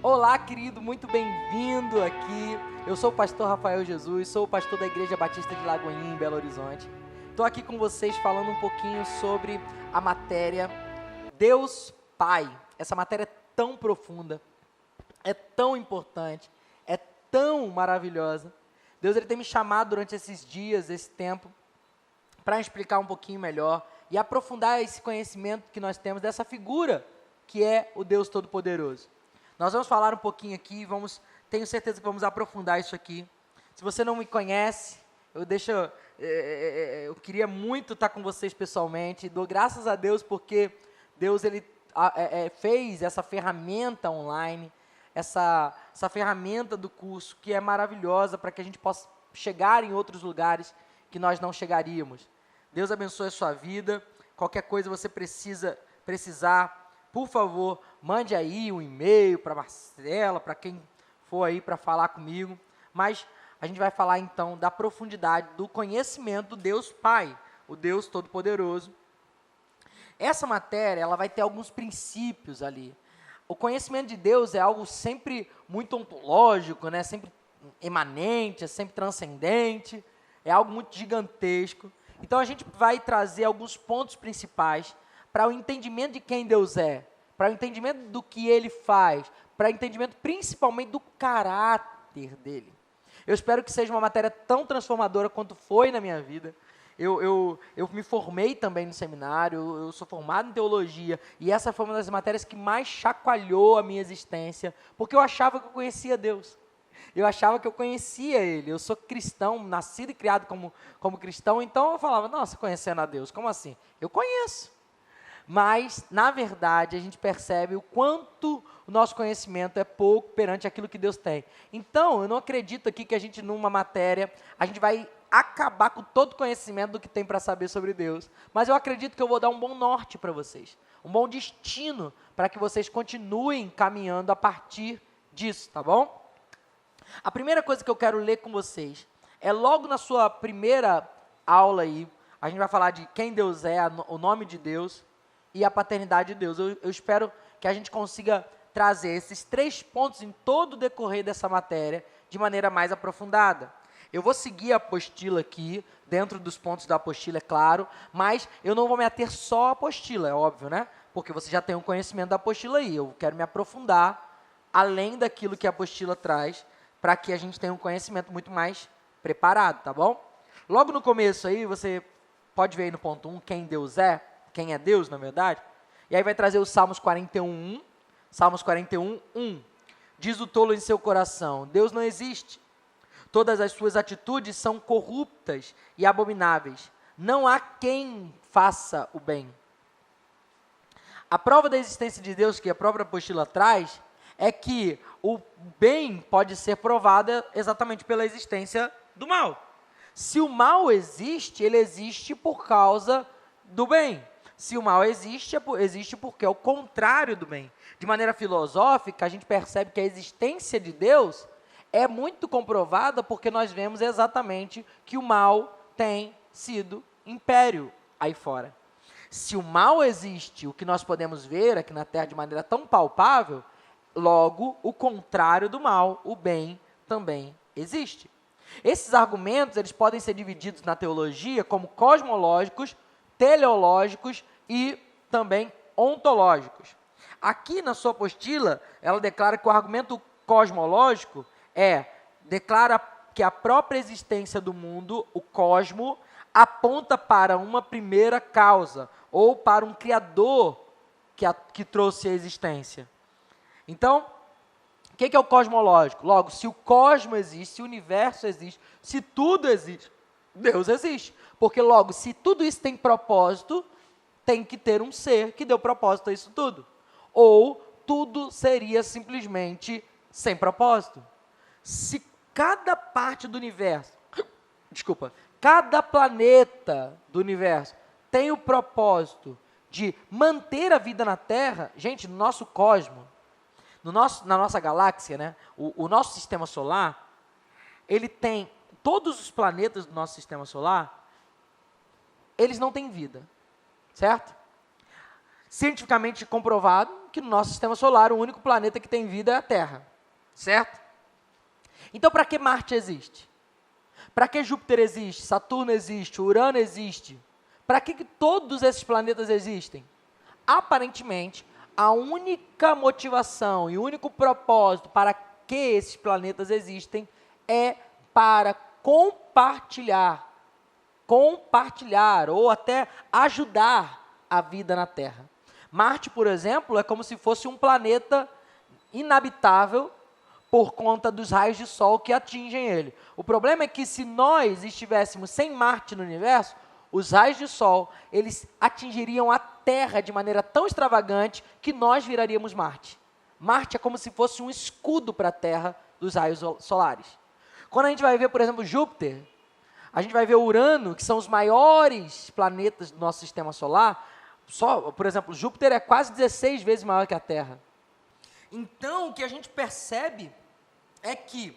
Olá, querido, muito bem-vindo aqui. Eu sou o pastor Rafael Jesus, sou o pastor da Igreja Batista de Lagoinha, em Belo Horizonte. Estou aqui com vocês falando um pouquinho sobre a matéria Deus Pai. Essa matéria é tão profunda, é tão importante, é tão maravilhosa. Deus ele tem me chamado durante esses dias, esse tempo, para explicar um pouquinho melhor e aprofundar esse conhecimento que nós temos dessa figura que é o Deus Todo-Poderoso. Nós vamos falar um pouquinho aqui, tenho certeza que vamos aprofundar isso aqui. Se você não me conhece, eu queria muito estar com vocês pessoalmente. Dou graças a Deus porque Deus ele fez essa ferramenta online, essa ferramenta do curso que é maravilhosa para que a gente possa chegar em outros lugares que nós não chegaríamos. Deus abençoe a sua vida. Qualquer coisa você precisar, por favor, mande aí um e-mail para Marcela, para quem for aí para falar comigo. Mas a gente vai falar então da profundidade do conhecimento do Deus Pai, o Deus Todo-Poderoso. Essa matéria, ela vai ter alguns princípios ali. O conhecimento de Deus é algo sempre muito ontológico, né? Sempre emanente, é sempre transcendente, é algo muito gigantesco. Então a gente vai trazer alguns pontos principais para o entendimento de quem Deus é, para o entendimento do que Ele faz, para o entendimento principalmente do caráter dEle. Eu espero que seja uma matéria tão transformadora quanto foi na minha vida. Eu me formei também no seminário, eu sou formado em teologia, e essa foi uma das matérias que mais chacoalhou a minha existência, porque eu achava que eu conhecia Deus. Eu achava que eu conhecia Ele. Eu sou cristão, nascido e criado como cristão, então eu falava, nossa, conhecendo a Deus, como assim? Eu conheço. Mas, na verdade, a gente percebe o quanto o nosso conhecimento é pouco perante aquilo que Deus tem. Então, eu não acredito aqui que a gente, numa matéria, a gente vai acabar com todo o conhecimento do que tem para saber sobre Deus. Mas eu acredito que eu vou dar um bom norte para vocês, um bom destino para que vocês continuem caminhando a partir disso, tá bom? A primeira coisa que eu quero ler com vocês é logo na sua primeira aula aí, a gente vai falar de quem Deus é, o nome de Deus e a paternidade de Deus. Eu espero que a gente consiga trazer esses 3 pontos em todo o decorrer dessa matéria de maneira mais aprofundada. Eu vou seguir a apostila aqui, dentro dos pontos da apostila, é claro, mas eu não vou me ater só à apostila, é óbvio, né? Porque você já tem um conhecimento da apostila aí. Eu quero me aprofundar além daquilo que a apostila traz, para que a gente tenha um conhecimento muito mais preparado, tá bom? Logo no começo aí, você pode ver aí no ponto 1, quem Deus é, quem é Deus, na verdade, e aí vai trazer os Salmos 41, Salmos 41, 1. Diz o tolo em seu coração, Deus não existe, todas as suas atitudes são corruptas e abomináveis, não há quem faça o bem. A prova da existência de Deus, que a própria apostila traz, é que o bem pode ser provado exatamente pela existência do mal. Se o mal existe, ele existe por causa do bem. Se o mal existe, existe porque é o contrário do bem. De maneira filosófica, a gente percebe que a existência de Deus é muito comprovada porque nós vemos exatamente que o mal tem sido império aí fora. Se o mal existe, o que nós podemos ver aqui na Terra de maneira tão palpável, logo, o contrário do mal, o bem, também existe. Esses argumentos eles podem ser divididos na teologia como cosmológicos, teleológicos e também ontológicos. Aqui na sua apostila, ela declara que o argumento cosmológico declara que a própria existência do mundo, o cosmo, aponta para uma primeira causa, ou para um criador que trouxe a existência. Então, o que é o cosmológico? Logo, se o cosmo existe, se o universo existe, se tudo existe, Deus existe. Porque logo, se tudo isso tem propósito, tem que ter um ser que deu propósito a isso tudo. Ou tudo seria simplesmente sem propósito. Se cada parte do universo, cada planeta do universo tem o propósito de manter a vida na Terra, gente, no nosso cosmo, na nossa galáxia, né, o nosso sistema solar, ele tem, todos os planetas do nosso sistema solar, eles não têm vida, certo? cientificamente comprovado que no nosso sistema solar o único planeta que tem vida é a Terra, certo? Então, para que Marte existe? Para que Júpiter existe? Saturno existe? Urano existe? Para que todos esses planetas existem? Aparentemente, a única motivação e o único propósito para que esses planetas existem é para compartilhar ou até ajudar a vida na Terra. Marte, por exemplo, é como se fosse um planeta inabitável por conta dos raios de sol que atingem ele. O problema é que se nós estivéssemos sem Marte no universo, os raios de sol, eles atingiriam a Terra de maneira tão extravagante que nós viraríamos Marte. Marte é como se fosse um escudo para a Terra dos raios solares. Quando a gente vai ver, por exemplo, Júpiter, a gente vai ver Urano, que são os maiores planetas do nosso sistema solar. Por exemplo, Júpiter é quase 16 vezes maior que a Terra. Então, o que a gente percebe é que,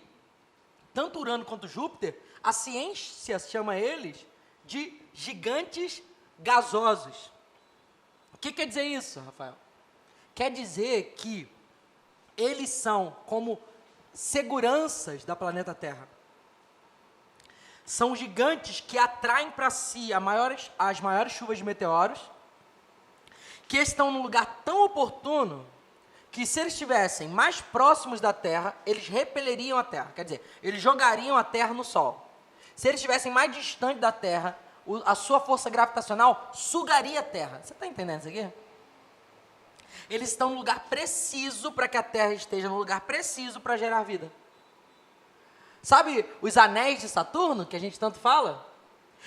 tanto Urano quanto Júpiter, a ciência chama eles de gigantes gasosos. O que quer dizer isso, Rafael? Quer dizer que eles são como seguranças da planeta Terra. São gigantes que atraem para si as maiores chuvas de meteoros, que estão num lugar tão oportuno que, se eles estivessem mais próximos da Terra, eles repeleriam a Terra. Quer dizer, eles jogariam a Terra no Sol. Se eles estivessem mais distantes da Terra, a sua força gravitacional sugaria a Terra. Você está entendendo isso aqui? Eles estão no lugar preciso para que a Terra esteja no lugar preciso para gerar vida. Sabe os anéis de Saturno, que a gente tanto fala?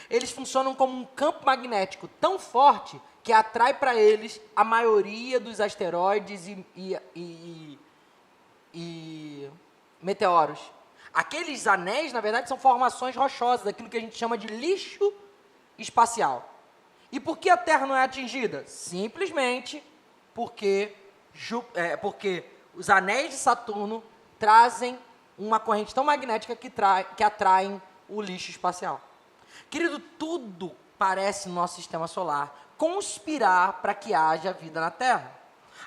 Eles funcionam como um campo magnético tão forte que atrai para eles a maioria dos asteroides e meteoros. Aqueles anéis, na verdade, são formações rochosas, aquilo que a gente chama de lixo espacial. E por que a Terra não é atingida? Simplesmente porque os anéis de Saturno trazem uma corrente tão magnética que atraem o lixo espacial. Querido, tudo parece no nosso sistema solar conspirar para que haja vida na Terra.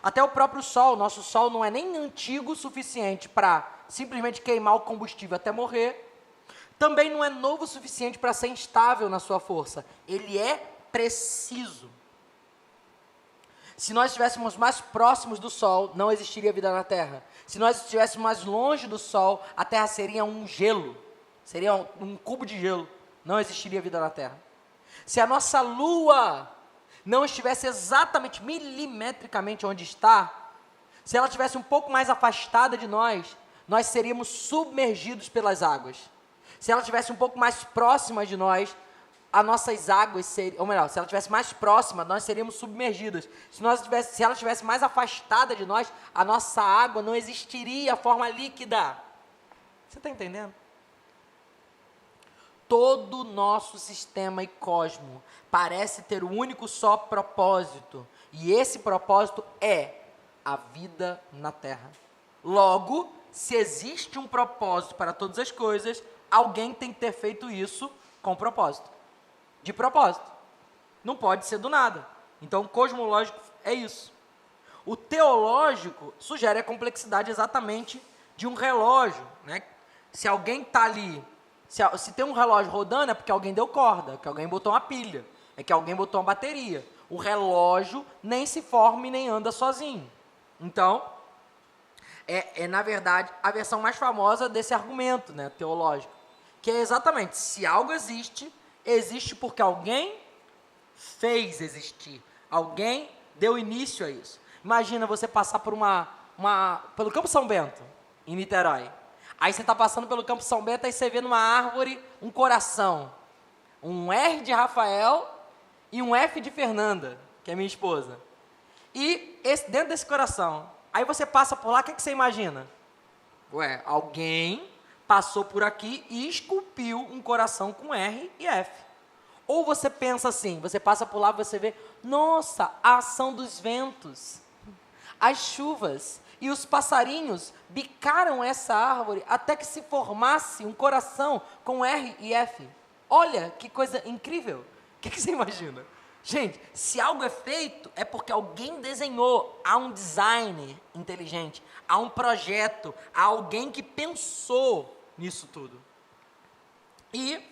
Até o próprio Sol, nosso Sol não é nem antigo o suficiente para simplesmente queimar o combustível até morrer, também não é novo o suficiente para ser instável na sua força. Ele é preciso. Se nós estivéssemos mais próximos do Sol, não existiria vida na Terra. Se nós estivéssemos mais longe do Sol, a Terra seria um gelo, seria um cubo de gelo, não existiria vida na Terra. Se a nossa Lua não estivesse exatamente milimetricamente onde está, se ela estivesse um pouco mais afastada de nós seríamos submergidos pelas águas. Se ela estivesse um pouco mais próxima de nós, as nossas águas seriam, ou melhor, se ela estivesse mais próxima, nós seríamos submergidos. Se ela estivesse mais afastada de nós, a nossa água não existiria a forma líquida. Você está entendendo? Todo o nosso sistema e cosmo parece ter um único só propósito. E esse propósito é a vida na Terra. Logo, se existe um propósito para todas as coisas, alguém tem que ter feito isso com propósito. De propósito. Não pode ser do nada. Então, o cosmológico é isso. O teológico sugere a complexidade exatamente de um relógio, né? Se alguém está ali, se tem um relógio rodando, é porque alguém deu corda, que alguém botou uma pilha, é que alguém botou uma bateria. O relógio nem se forma e nem anda sozinho. Então, na verdade, a versão mais famosa desse argumento, né, teológico, que é exatamente, se algo existe, existe porque alguém fez existir. Alguém deu início a isso. Imagina você passar por pelo Campo São Bento, em Niterói. Aí você está passando pelo Campo São Bento, aí você vê numa árvore um coração. Um R de Rafael e um F de Fernanda, que é minha esposa. E dentro desse coração, aí você passa por lá, o que você imagina? Ué, alguém passou por aqui e esculpiu um coração com R e F. Ou você pensa assim, você passa por lá e você vê, nossa, a ação dos ventos, as chuvas e os passarinhos bicaram essa árvore até que se formasse um coração com R e F. Olha, que coisa incrível. O que você imagina? Gente, se algo é feito, é porque alguém desenhou. Há um designer inteligente, há um projeto, há alguém que pensou nisso tudo. E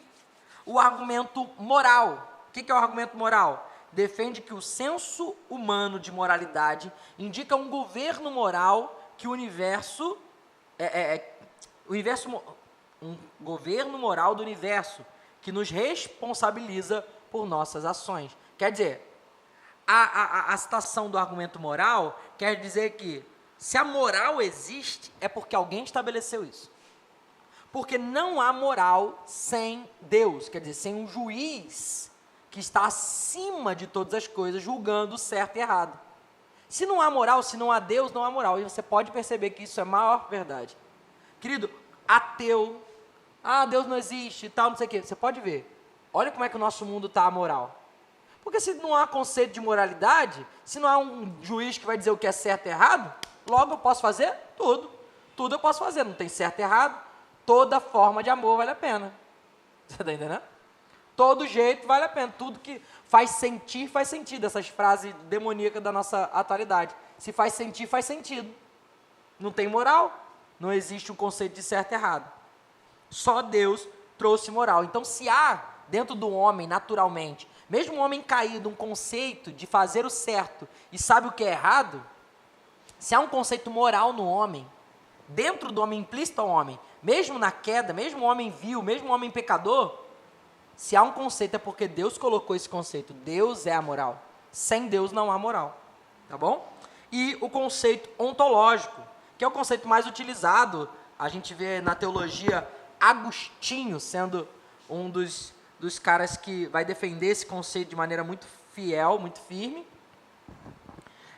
o argumento moral. O que é o argumento moral? Defende que o senso humano de moralidade indica um governo moral que o universo... um governo moral do universo que nos responsabiliza por nossas ações. Quer dizer, a citação do argumento moral quer dizer que se a moral existe, é porque alguém estabeleceu isso. Porque não há moral sem Deus, quer dizer, sem um juiz que está acima de todas as coisas, julgando certo e errado. Se não há moral, se não há Deus, não há moral. E você pode perceber que isso é a maior verdade. Querido, ateu, Deus não existe e tal, não sei o quê. Você pode ver. Olha como é que o nosso mundo está amoral. Porque se não há conceito de moralidade, se não há um juiz que vai dizer o que é certo e errado, logo eu posso fazer tudo. Tudo eu posso fazer, não tem certo e errado. Toda forma de amor vale a pena. Você está entendendo? Todo jeito vale a pena. Tudo que faz sentir, faz sentido. Essas frases demoníacas da nossa atualidade. Se faz sentir, faz sentido. Não tem moral. Não existe um conceito de certo e errado. Só Deus trouxe moral. Então, se há dentro do homem, naturalmente, mesmo um homem caído, um conceito de fazer o certo e sabe o que é errado, se há um conceito moral no homem, dentro do homem, implícito ao homem, mesmo na queda, mesmo o homem vil, mesmo o homem pecador, se há um conceito é porque Deus colocou esse conceito. Deus é a moral. Sem Deus não há moral. Tá bom? E o conceito ontológico, que é o conceito mais utilizado, a gente vê na teologia Agostinho sendo um dos caras que vai defender esse conceito de maneira muito fiel, muito firme.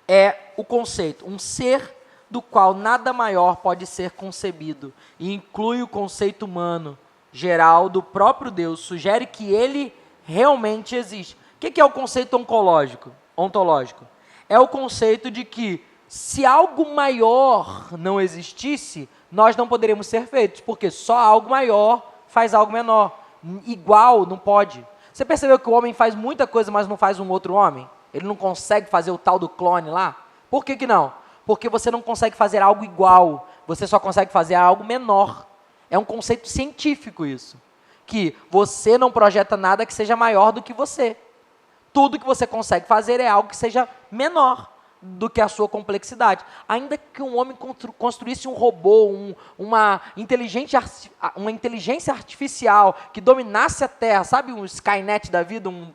É o conceito, um ser do qual nada maior pode ser concebido, e inclui o conceito humano geral do próprio Deus, sugere que ele realmente existe. O que é o conceito ontológico? É o conceito de que se algo maior não existisse, nós não poderíamos ser feitos, porque só algo maior faz algo menor. Igual não pode. Você percebeu que o homem faz muita coisa, mas não faz um outro homem? Ele não consegue fazer o tal do clone lá? Por que não? Porque você não consegue fazer algo igual, você só consegue fazer algo menor. É um conceito científico isso. Que você não projeta nada que seja maior do que você. Tudo que você consegue fazer é algo que seja menor do que a sua complexidade. Ainda que um homem construísse um robô, uma inteligência artificial que dominasse a Terra, sabe um Skynet da vida, um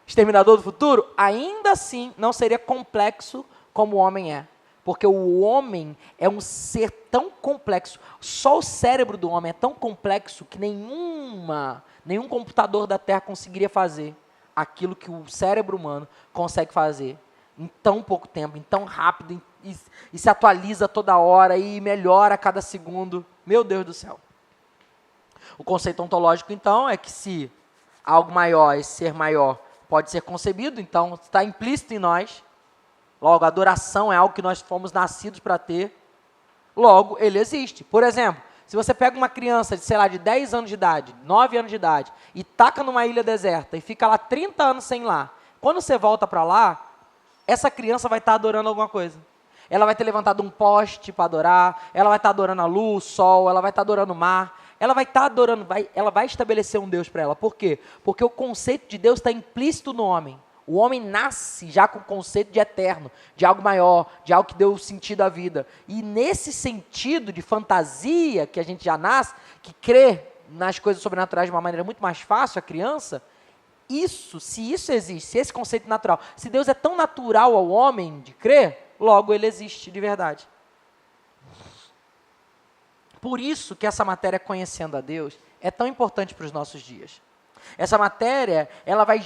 exterminador do futuro, ainda assim não seria complexo como o homem é. Porque o homem é um ser tão complexo, só o cérebro do homem é tão complexo que nenhum computador da Terra conseguiria fazer aquilo que o cérebro humano consegue fazer em tão pouco tempo, em tão rápido, e se atualiza toda hora e melhora a cada segundo. Meu Deus do céu. O conceito ontológico, então, é que se algo maior, esse ser maior, pode ser concebido, então está implícito em nós. Logo, a adoração é algo que nós fomos nascidos para ter. Logo, ele existe. Por exemplo, se você pega uma criança de, sei lá, de 10 anos de idade, 9 anos de idade, e taca numa ilha deserta e fica lá 30 anos sem ir lá, quando você volta para lá, essa criança vai estar adorando alguma coisa. Ela vai ter levantado um poste para adorar, ela vai estar adorando a luz, o sol, ela vai estar adorando o mar, ela vai estar adorando, ela vai estabelecer um Deus para ela. Por quê? Porque o conceito de Deus está implícito no homem. O homem nasce já com o conceito de eterno, de algo maior, de algo que deu sentido à vida. E nesse sentido de fantasia que a gente já nasce, que crê nas coisas sobrenaturais de uma maneira muito mais fácil, a criança, se isso existe, se esse conceito natural, se Deus é tão natural ao homem de crer, logo ele existe de verdade. Por isso que essa matéria, conhecendo a Deus, é tão importante para os nossos dias. Essa matéria, ela vai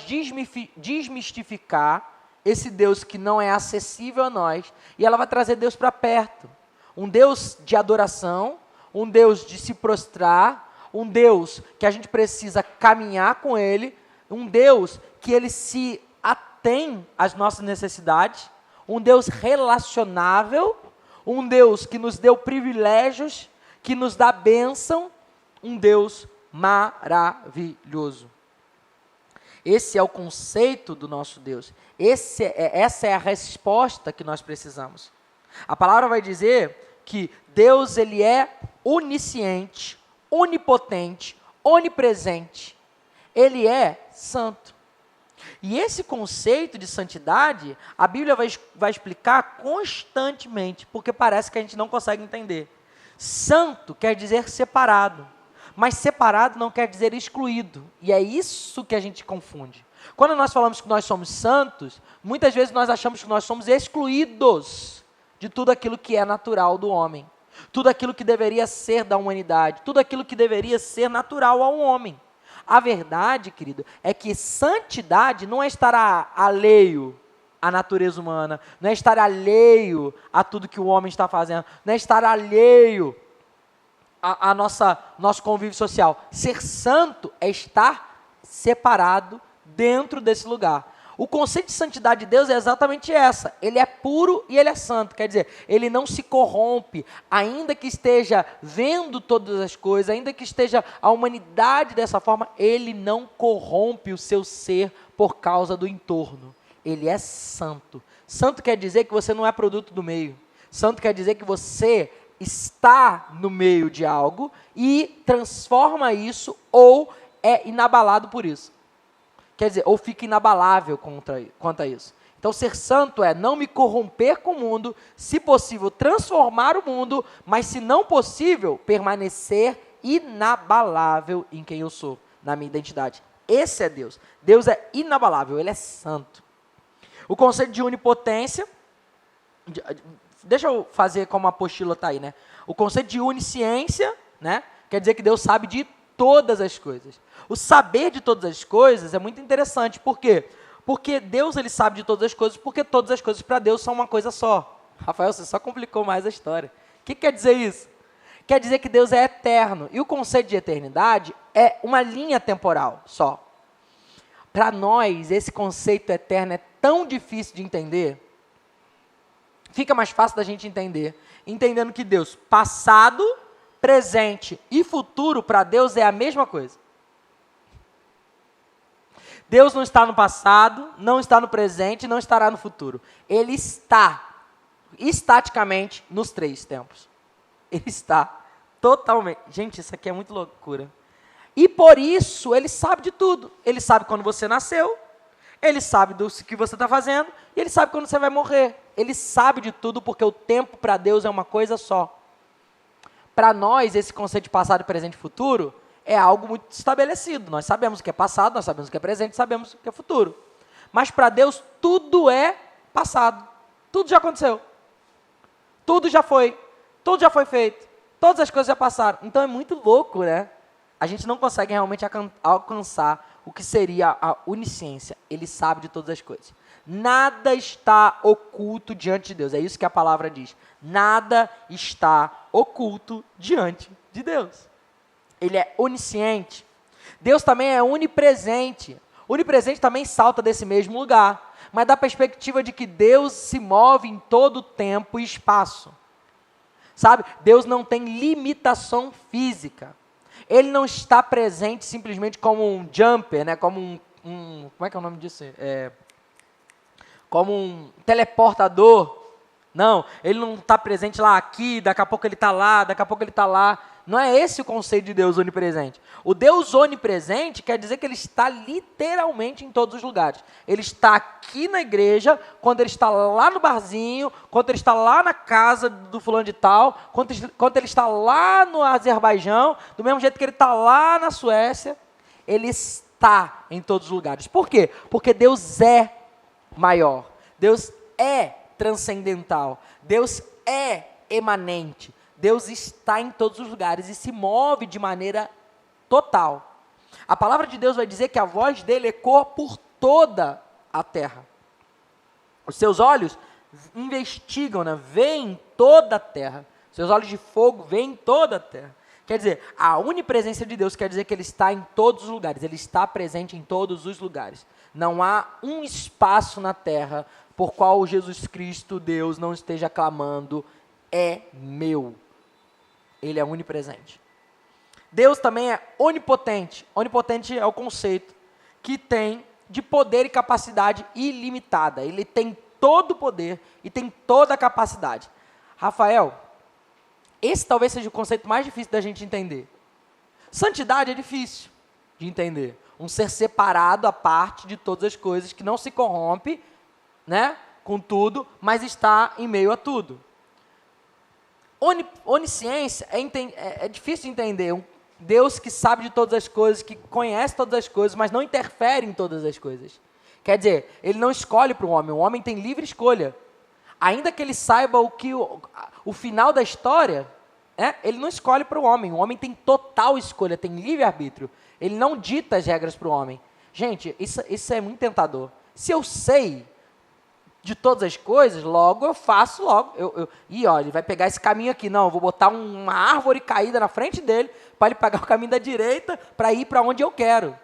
desmistificar esse Deus que não é acessível a nós, e ela vai trazer Deus para perto. Um Deus de adoração, um Deus de se prostrar, um Deus que a gente precisa caminhar com Ele, um Deus que Ele se atém às nossas necessidades, um Deus relacionável, um Deus que nos deu privilégios, que nos dá bênção, um Deus maravilhoso. Esse é o conceito do nosso Deus. Essa é a resposta que nós precisamos. A palavra vai dizer que Deus, ele é onisciente, onipotente, onipresente. Ele é santo. E esse conceito de santidade, a Bíblia vai explicar constantemente, porque parece que a gente não consegue entender. Santo quer dizer separado, mas separado não quer dizer excluído. E é isso que a gente confunde. Quando nós falamos que nós somos santos, muitas vezes nós achamos que nós somos excluídos de tudo aquilo que é natural do homem, tudo aquilo que deveria ser da humanidade, tudo aquilo que deveria ser natural ao homem. A verdade, querido, é que santidade não é estar alheio à natureza humana, não é estar alheio a tudo que o homem está fazendo, não é estar alheio a nosso convívio social. Ser santo é estar separado dentro desse lugar. O conceito de santidade de Deus é exatamente essa. Ele é puro e ele é santo. Quer dizer, ele não se corrompe, ainda que esteja vendo todas as coisas, ainda que esteja a humanidade dessa forma, ele não corrompe o seu ser por causa do entorno. Ele é santo. Santo quer dizer que você não é produto do meio. Santo quer dizer que você está no meio de algo e transforma isso ou é inabalado por isso. Quer dizer, ou fica inabalável quanto a isso. Então, ser santo é não me corromper com o mundo, se possível, transformar o mundo, mas se não possível, permanecer inabalável em quem eu sou, na minha identidade. Esse é Deus. Deus é inabalável, ele é santo. O conceito de onipotência, deixa eu fazer como a apostila está aí, né? O conceito de onisciência, né? Quer dizer que Deus sabe de todas as coisas. O saber de todas as coisas é muito interessante. Por quê? Porque Deus, ele sabe de todas as coisas, porque todas as coisas para Deus são uma coisa só. Rafael, você só complicou mais a história. O que quer dizer isso? Quer dizer que Deus é eterno. E o conceito de eternidade é uma linha temporal só. Para nós, esse conceito eterno é tão difícil de entender. Fica mais fácil da gente entender. Entendendo que Deus, passado, presente e futuro, para Deus é a mesma coisa. Deus não está no passado, não está no presente, não estará no futuro. Ele está, estaticamente, nos três tempos. Ele está totalmente... Gente, isso aqui é muito loucura. E por isso, ele sabe de tudo. Ele sabe quando você nasceu, ele sabe do que você está fazendo, e ele sabe quando você vai morrer. Ele sabe de tudo, porque o tempo para Deus é uma coisa só. Para nós, esse conceito de passado, presente e futuro é algo muito estabelecido. Nós sabemos o que é passado, nós sabemos o que é presente, sabemos o que é futuro. Mas para Deus, tudo é passado. Tudo já aconteceu. Tudo já foi feito. Todas as coisas já passaram. Então é muito louco, né? A gente não consegue realmente alcançar o que seria a onisciência. Ele sabe de todas as coisas. Nada está oculto diante de Deus. É isso que a palavra diz. Nada está oculto diante de Deus. Ele é onisciente. Deus também é onipresente. Onipresente também salta desse mesmo lugar, mas da perspectiva de que Deus se move em todo tempo e espaço. Sabe? Deus não tem limitação física. Ele não está presente simplesmente como um jumper, né? Como como é que é o nome disso? Como um teleportador. Não, ele não está presente lá aqui, daqui a pouco ele está lá, daqui a pouco ele está lá. Não é esse o conceito de Deus onipresente. O Deus onipresente quer dizer que ele está literalmente em todos os lugares. Ele está aqui na igreja, quando ele está lá no barzinho, quando ele está lá na casa do fulano de tal, quando ele está lá no Azerbaijão, do mesmo jeito que ele está lá na Suécia, ele está em todos os lugares. Por quê? Porque Deus é maior. Deus é transcendental. Deus é emanente. Deus está em todos os lugares e se move de maneira total. A palavra de Deus vai dizer que a voz dele ecoa por toda a terra. Os seus olhos investigam, né? Veem toda a terra. Seus olhos de fogo veem toda a terra. Quer dizer, a onipresença de Deus quer dizer que ele está em todos os lugares. Ele está presente em todos os lugares. Não há um espaço na terra por qual Jesus Cristo, Deus, não esteja clamando, é meu. Ele é onipresente. Deus também é onipotente. Onipotente é o conceito que tem de poder e capacidade ilimitada. Ele tem todo o poder e tem toda a capacidade. Rafael, esse talvez seja o conceito mais difícil da gente entender. Santidade é difícil de entender. Um ser separado à parte de todas as coisas, que não se corrompe, né, com tudo, mas está em meio a tudo. Onisciência é difícil de entender. Um Deus que sabe de todas as coisas, que conhece todas as coisas, mas não interfere em todas as coisas. Quer dizer, ele não escolhe para o homem tem livre escolha. Ainda que ele saiba o final da história, ele não escolhe para o homem tem total escolha, tem livre-arbítrio. Ele não dita as regras para o homem. Gente, isso é muito tentador. Se eu sei de todas as coisas, logo eu faço, ele vai pegar esse caminho aqui, não, eu vou botar uma árvore caída na frente dele, para ele pegar o caminho da direita, para ir para onde eu quero.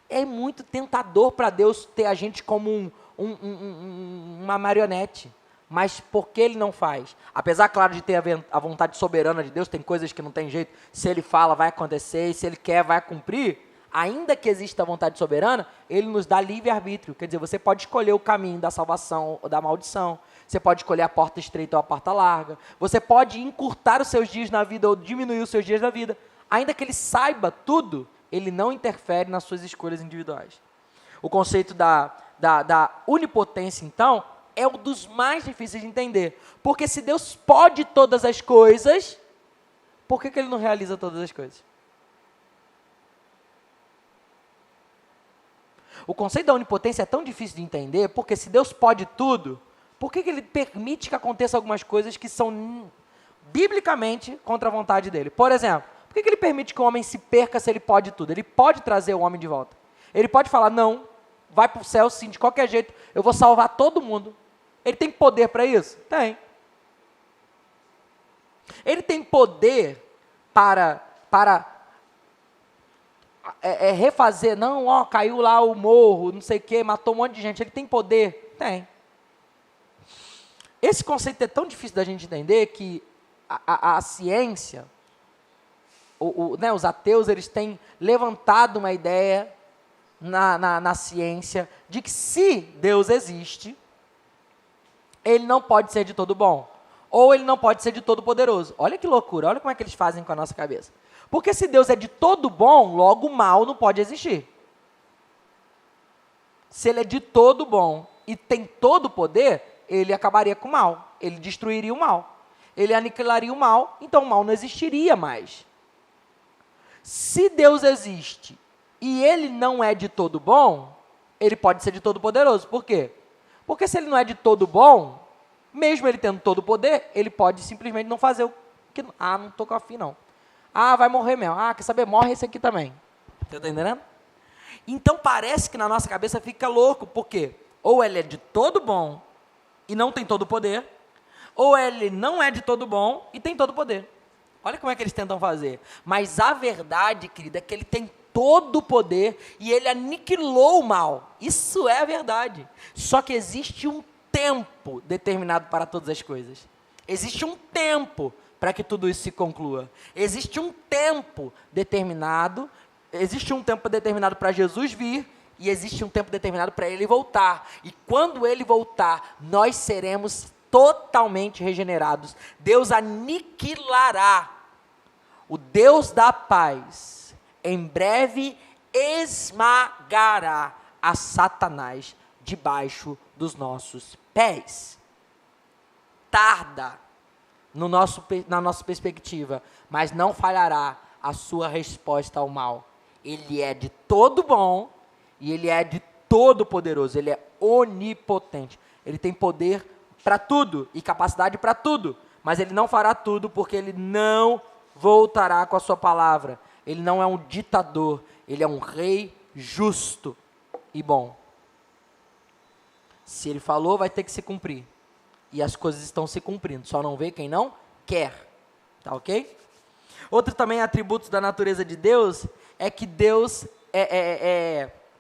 É muito tentador para Deus ter a gente como uma marionete, mas por que ele não faz? Apesar, claro, de ter a vontade soberana de Deus, tem coisas que não tem jeito, se ele fala, vai acontecer, e se ele quer, vai cumprir. Ainda que exista a vontade soberana, ele nos dá livre-arbítrio. Quer dizer, você pode escolher o caminho da salvação ou da maldição. Você pode escolher a porta estreita ou a porta larga. Você pode encurtar os seus dias na vida ou diminuir os seus dias na vida. Ainda que ele saiba tudo, ele não interfere nas suas escolhas individuais. O conceito da onipotência, então, é um dos mais difíceis de entender. Porque se Deus pode todas as coisas, por que ele não realiza todas as coisas? O conceito da onipotência é tão difícil de entender, porque se Deus pode tudo, por que ele permite que aconteça algumas coisas que são biblicamente contra a vontade dele? Por exemplo, por que ele permite que o homem se perca se ele pode tudo? Ele pode trazer o homem de volta. Ele pode falar, não, vai para o céu sim, de qualquer jeito, eu vou salvar todo mundo. Ele tem poder para isso? Tem. Ele tem poder para refazer, não, caiu lá o morro, não sei o quê, matou um monte de gente. Ele tem poder? Tem. Esse conceito é tão difícil da gente entender que a ciência, os ateus, eles têm levantado uma ideia na ciência de que se Deus existe, ele não pode ser de todo bom, ou ele não pode ser de todo poderoso. Olha que loucura, olha como é que eles fazem com a nossa cabeça. Porque se Deus é de todo bom, logo o mal não pode existir. Se ele é de todo bom e tem todo o poder, ele acabaria com o mal. Ele destruiria o mal. Ele aniquilaria o mal, então o mal não existiria mais. Se Deus existe e ele não é de todo bom, ele pode ser de todo poderoso. Por quê? Porque se ele não é de todo bom, mesmo ele tendo todo o poder, ele pode simplesmente não fazer o que... não estou com afim não. Vai morrer mesmo. Quer saber? Morre esse aqui também. Você está entendendo? Então parece que na nossa cabeça fica louco, porque ou ele é de todo bom e não tem todo o poder, ou ele não é de todo bom e tem todo o poder. Olha como é que eles tentam fazer. Mas a verdade, querida, é que ele tem todo o poder e ele aniquilou o mal. Isso é a verdade. Só que existe um tempo determinado para todas as coisas. Existe um tempo para que tudo isso se conclua. Existe um tempo determinado para Jesus vir, e existe um tempo determinado para ele voltar. E quando ele voltar, nós seremos totalmente regenerados. Deus aniquilará. O Deus da paz, em breve esmagará a Satanás debaixo dos nossos pés. Tarda na nossa perspectiva, mas não falhará a sua resposta ao mal. Ele é de todo bom e ele é de todo poderoso. Ele é onipotente. Ele tem poder para tudo e capacidade para tudo, mas ele não fará tudo porque ele não voltará com a sua palavra. Ele não é um ditador, ele é um rei justo e bom. Se ele falou, vai ter que se cumprir. E as coisas estão se cumprindo, só não vê quem não quer. Tá ok? Outro também atributo da natureza de Deus é que Deus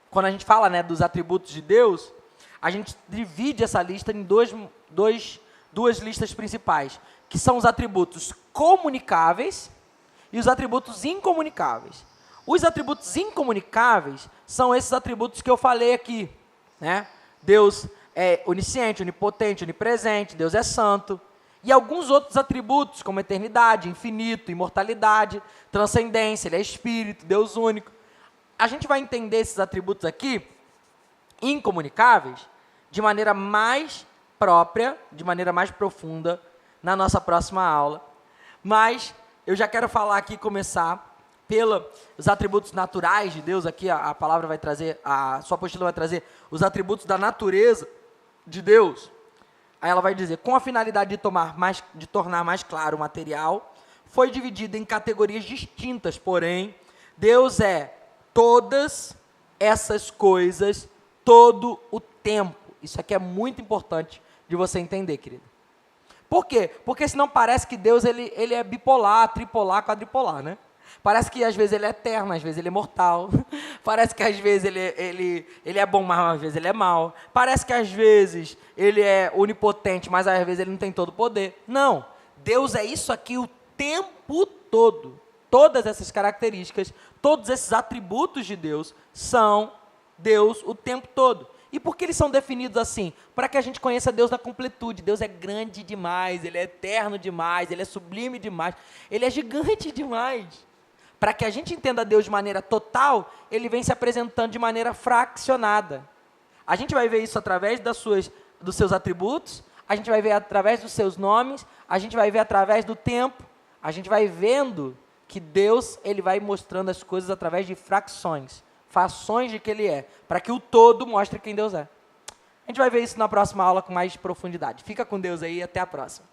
quando a gente fala, né, dos atributos de Deus, a gente divide essa lista em duas listas principais, que são os atributos comunicáveis e os atributos incomunicáveis. Os atributos incomunicáveis são esses atributos que eu falei aqui, né? Deus é onisciente, onipotente, onipresente, Deus é santo. E alguns outros atributos, como eternidade, infinito, imortalidade, transcendência, ele é espírito, Deus único. A gente vai entender esses atributos aqui, incomunicáveis, de maneira mais própria, de maneira mais profunda, na nossa próxima aula. Mas eu já quero falar aqui, começar pelos atributos naturais de Deus. Aqui a palavra vai trazer, a sua apostila vai trazer os atributos da natureza de Deus. Aí ela vai dizer, com a finalidade de tornar mais claro o material, foi dividido em categorias distintas, porém, Deus é todas essas coisas, todo o tempo. Isso aqui é muito importante de você entender, querido. Por quê? Porque senão parece que Deus ele é bipolar, tripolar, quadripolar, né? Parece que às vezes ele é eterno, às vezes ele é mortal. Parece que às vezes ele é bom, mas às vezes ele é mau. Parece que às vezes ele é onipotente, mas às vezes ele não tem todo o poder. Não, Deus é isso aqui o tempo todo. Todas essas características, todos esses atributos de Deus são Deus o tempo todo. E por que eles são definidos assim? Para que a gente conheça Deus na completude. Deus é grande demais, Ele é eterno demais, Ele é sublime demais, Ele é gigante demais. Para que a gente entenda Deus de maneira total, Ele vem se apresentando de maneira fraccionada. A gente vai ver isso através dos seus atributos, a gente vai ver através dos seus nomes, a gente vai ver através do tempo, a gente vai vendo que Deus ele vai mostrando as coisas através de frações, fações de que Ele é, para que o todo mostre quem Deus é. A gente vai ver isso na próxima aula com mais profundidade. Fica com Deus aí e até a próxima.